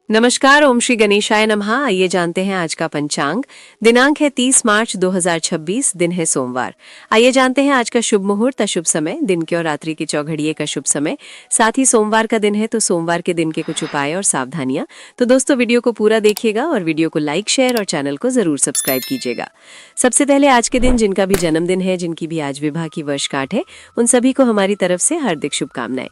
नमस्कार, ओम श्री गणेशाय नमः। आइए जानते हैं आज का पंचांग। दिनांक है 30 मार्च 2026, दिन है सोमवार। आइए जानते हैं आज का शुभ मुहूर्त, अशुभ समय, दिन के और रात्रि की चौघड़िए का शुभ समय। साथ ही सोमवार का दिन है, तो सोमवार के दिन के कुछ उपाय और सावधानियां। तो दोस्तों, वीडियो को पूरा देखिएगा और वीडियो को लाइक, शेयर और चैनल को जरूर सब्सक्राइब कीजिएगा। सबसे पहले आज के दिन जिनका भी जन्मदिन है, जिनकी भी आज विवाह की वर्षगांठ है, उन सभी को हमारी तरफ से हार्दिक शुभकामनाएं।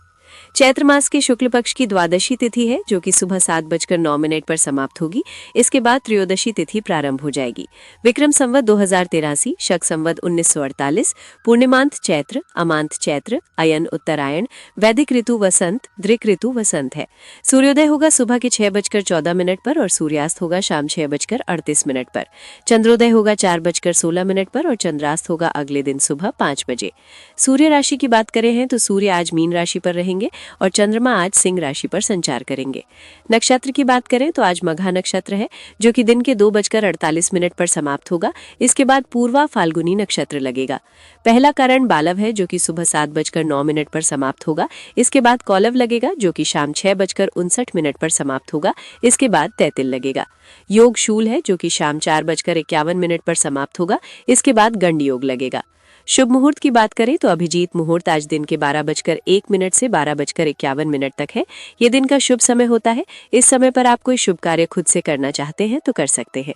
चैत्र मास की शुक्ल पक्ष की द्वादशी तिथि है, जो कि सुबह 7:09 पर समाप्त होगी। इसके बाद त्रयोदशी तिथि प्रारंभ हो जाएगी। विक्रम संवत 2083, शक संवत 1948, पूर्णिमांत चैत्र, अमांत चैत्र, अयन उत्तरायण, वैदिक ऋतु वसंत, दृक ऋतु वसंत है। सूर्योदय होगा सुबह के 6:14 पर और सूर्यास्त होगा शाम 6:38 पर। चंद्रोदय होगा 4:16 पर और चंद्रास्त होगा अगले दिन सुबह 5 बजे। सूर्य राशि की बात करें हैं तो सूर्य आज मीन राशि पर रहेंगे और चंद्रमा आज सिंह राशि पर संचार करेंगे। नक्षत्र की बात करें तो आज मघा नक्षत्र है, जो कि दिन के 2:48 पर समाप्त होगा। इसके बाद पूर्वा फाल्गुनी नक्षत्र लगेगा। पहला करण बालव है, जो कि सुबह 7:09 पर समाप्त होगा। इसके बाद कौलव लगेगा, जो कि शाम 6:59 पर समाप्त होगा। इसके बाद तैतिल लगेगा। योग शूल है, जो कि शाम 4:51 पर समाप्त होगा। इसके बाद गंड योग लगेगा। शुभ मुहूर्त की बात करें तो अभिजीत मुहूर्त आज दिन के 12:01 से 12:51 तक है। ये दिन का शुभ समय होता है। इस समय पर आप कोई शुभ कार्य खुद से करना चाहते हैं तो कर सकते हैं।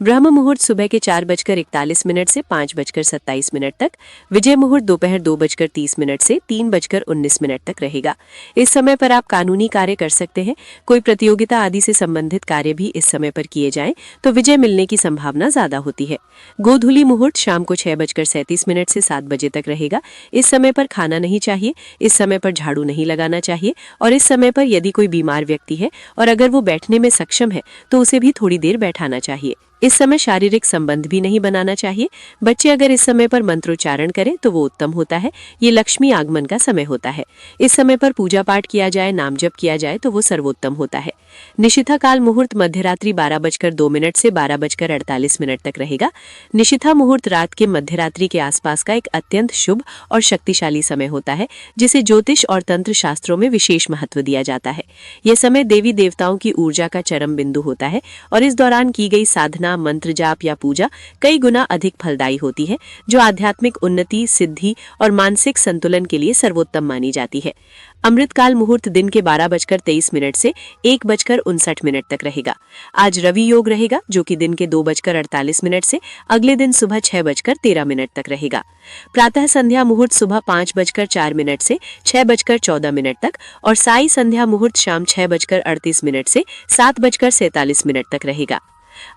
ब्रह्म मुहूर्त सुबह के 4:41 से 5:27 तक। विजय मुहूर्त दोपहर 2:30 से 3:19 तक रहेगा। इस समय पर आप कानूनी कार्य कर सकते हैं। कोई प्रतियोगिता आदि से संबंधित कार्य भी इस समय पर किए जाएं तो विजय मिलने की संभावना ज्यादा होती है। गोधूली मुहूर्त शाम को 6:37 से 7 बजे तक रहेगा। इस समय पर खाना नहीं चाहिए, इस समय पर झाड़ू नहीं लगाना चाहिए और इस समय पर यदि कोई बीमार व्यक्ति है और अगर वो बैठने में सक्षम है तो उसे भी थोड़ी देर बैठाना चाहिए। इस समय शारीरिक संबंध भी नहीं बनाना चाहिए। बच्चे अगर इस समय पर मंत्रोच्चारण करें तो वो उत्तम होता है। ये लक्ष्मी आगमन का समय होता है। इस समय पर पूजा पाठ किया जाए, नाम जप किया जाए तो वो सर्वोत्तम होता है। निशिथा काल मुहूर्त मध्यरात्रि 12:02 से 12:48 तक रहेगा। निशिथा मुहूर्त रात के मध्यरात्रि के आसपास का एक अत्यंत शुभ और शक्तिशाली समय होता है, जिसे ज्योतिष और तंत्र शास्त्रों में विशेष महत्व दिया जाता है। यह समय देवी देवताओं की ऊर्जा का चरम बिंदु होता है और इस दौरान की गई साधना, मंत्र जाप या पूजा कई गुना अधिक फलदायी होती है, जो आध्यात्मिक उन्नति, सिद्धि और मानसिक संतुलन के लिए सर्वोत्तम मानी जाती है। अमृतकाल मुहूर्त दिन के 12:23 से 1:59 तक रहेगा। आज रवि योग रहेगा, जो कि दिन के 2:48 से अगले दिन सुबह 6:13 तक रहेगा। प्रातः संध्या मुहूर्त सुबह 5:04 से 6:14 तक और साई संध्या मुहूर्त शाम 6:38 से 7:47 तक रहेगा।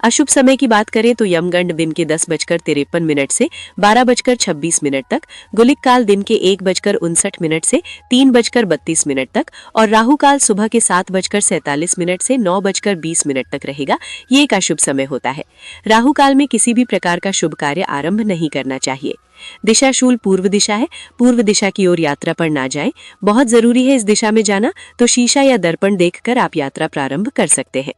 अशुभ समय की बात करें तो यमगंड दिन के 10:53 से 12:26 तक, गुलिक काल दिन के 1:59 से 3:32 तक और राहु काल सुबह के 7:47 से 9:20 तक रहेगा। ये एक अशुभ समय होता है। राहु काल में किसी भी प्रकार का शुभ कार्य आरंभ नहीं करना चाहिए। दिशाशूल पूर्व दिशा है। पूर्व दिशा की ओर यात्रा पर ना जाएं। बहुत जरूरी है इस दिशा में जाना, तो शीशा या दर्पण देखकर आप यात्रा प्रारंभ कर सकते हैं।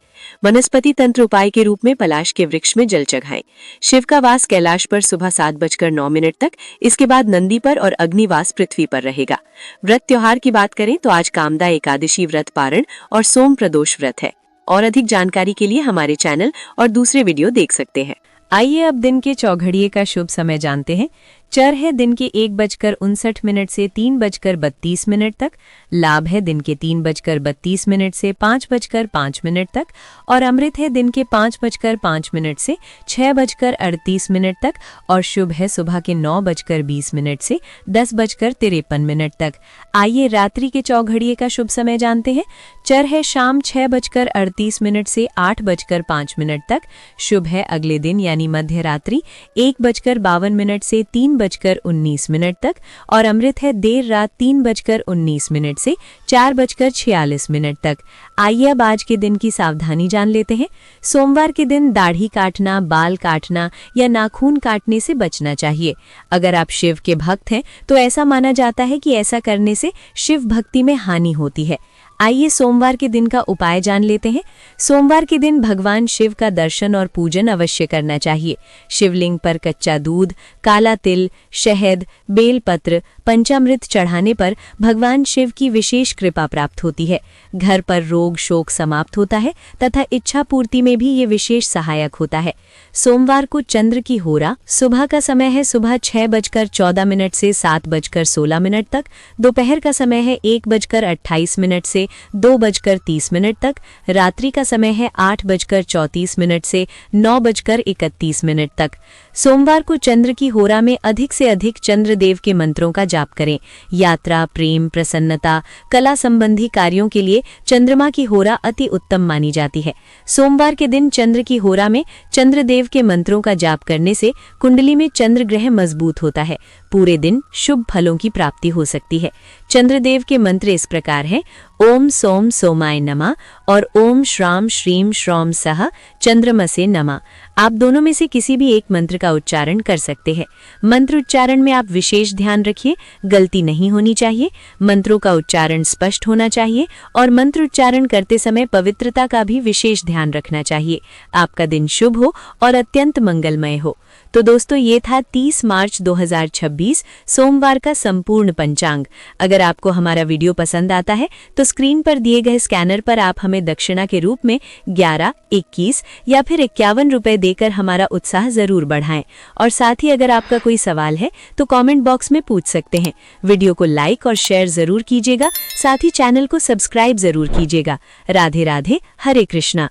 वनस्पति तंत्र उपाय के रूप में पलाश के वृक्ष में जल चढ़ाएं। शिव का वास कैलाश पर सुबह 7:09 तक, इसके बाद नंदी पर और अग्निवास पृथ्वी पर रहेगा। व्रत त्योहार की बात करें तो आज कामदा एकादशी व्रत पारण और सोम प्रदोष व्रत है। और अधिक जानकारी के लिए हमारे चैनल और दूसरे वीडियो देख सकते हैं। आइए अब दिन के चौघड़िए का शुभ समय जानते हैं। चर है दिन के 1:59 से 3:32 तक। लाभ है दिन के 3:32 से 5:05 तक और अमृत है दिन के 5:05 से 6:38 तक और शुभ है सुबह के 9:20 से 10:53 तक। आइए रात्रि के चौघड़िए का शुभ समय जानते हैं। चर है शाम 6:38 से 8:05 तक। शुभ है अगले दिन यानी मध्य रात्रि 1:52 से 3:19 तक और अमृत है देर रात 3:19 से 4:46 तक। आइए अब आज के दिन की सावधानी जान लेते हैं। सोमवार के दिन दाढ़ी काटना, बाल काटना या नाखून काटने से बचना चाहिए। अगर आप शिव के भक्त हैं तो ऐसा माना जाता है कि ऐसा करने से शिव भक्ति में हानि होती है। आइए सोमवार के दिन का उपाय जान लेते हैं। सोमवार के दिन भगवान शिव का दर्शन और पूजन अवश्य करना चाहिए। शिवलिंग पर कच्चा दूध, काला तिल, शहद, बेलपत्र, पंचामृत चढ़ाने पर भगवान शिव की विशेष कृपा प्राप्त होती है। घर पर रोग शोक समाप्त होता है तथा इच्छा पूर्ति में भी ये विशेष सहायक होता है। सोमवार को चंद्र की होरा सुबह का समय है सुबह 6:14 से 7:16 तक, दोपहर का समय है 1:28 से 2:30 तक, रात्रि का समय है 8:34 से 9:31 तक। सोमवार को चंद्र की होरा में अधिक से अधिक चंद्रदेव के मंत्रों का जाप करें। यात्रा, प्रेम, प्रसन्नता, कला संबंधी कार्यों के लिए चंद्रमा की होरा अति उत्तम मानी जाती है। सोमवार के दिन चंद्र की होरा में चंद्रदेव के मंत्रों का जाप करने से कुंडली में चंद्र ग्रह मजबूत होता है। पूरे दिन शुभ फलों की प्राप्ति हो सकती है। चंद्रदेव के मंत्र इस प्रकार हैं: ओम सोम सोमाय नमः और ओम श्राम श्रीम श्रौम सह चंद्रमसे नमः। आप दोनों में से किसी भी एक मंत्र का उच्चारण कर सकते हैं। मंत्र उच्चारण में आप विशेष ध्यान रखिए, गलती नहीं होनी चाहिए। मंत्रों का उच्चारण स्पष्ट होना चाहिए और मंत्र उच्चारण करते समय पवित्रता का भी विशेष ध्यान रखना चाहिए। आपका दिन शुभ हो और अत्यंत मंगलमय हो। तो दोस्तों, ये था 30 मार्च 2026 सोमवार का संपूर्ण पंचांग। अगर आपको हमारा वीडियो पसंद आता है तो स्क्रीन पर दिए गए स्कैनर पर आप हमें दक्षिणा के रूप में 11, 21 या फिर 51 रुपए देकर हमारा उत्साह जरूर बढ़ाएं। और साथ ही अगर आपका कोई सवाल है तो कमेंट बॉक्स में पूछ सकते हैं। वीडियो को लाइक और शेयर जरूर कीजिएगा, साथ ही चैनल को सब्सक्राइब जरूर कीजिएगा। राधे राधे, हरे कृष्णा।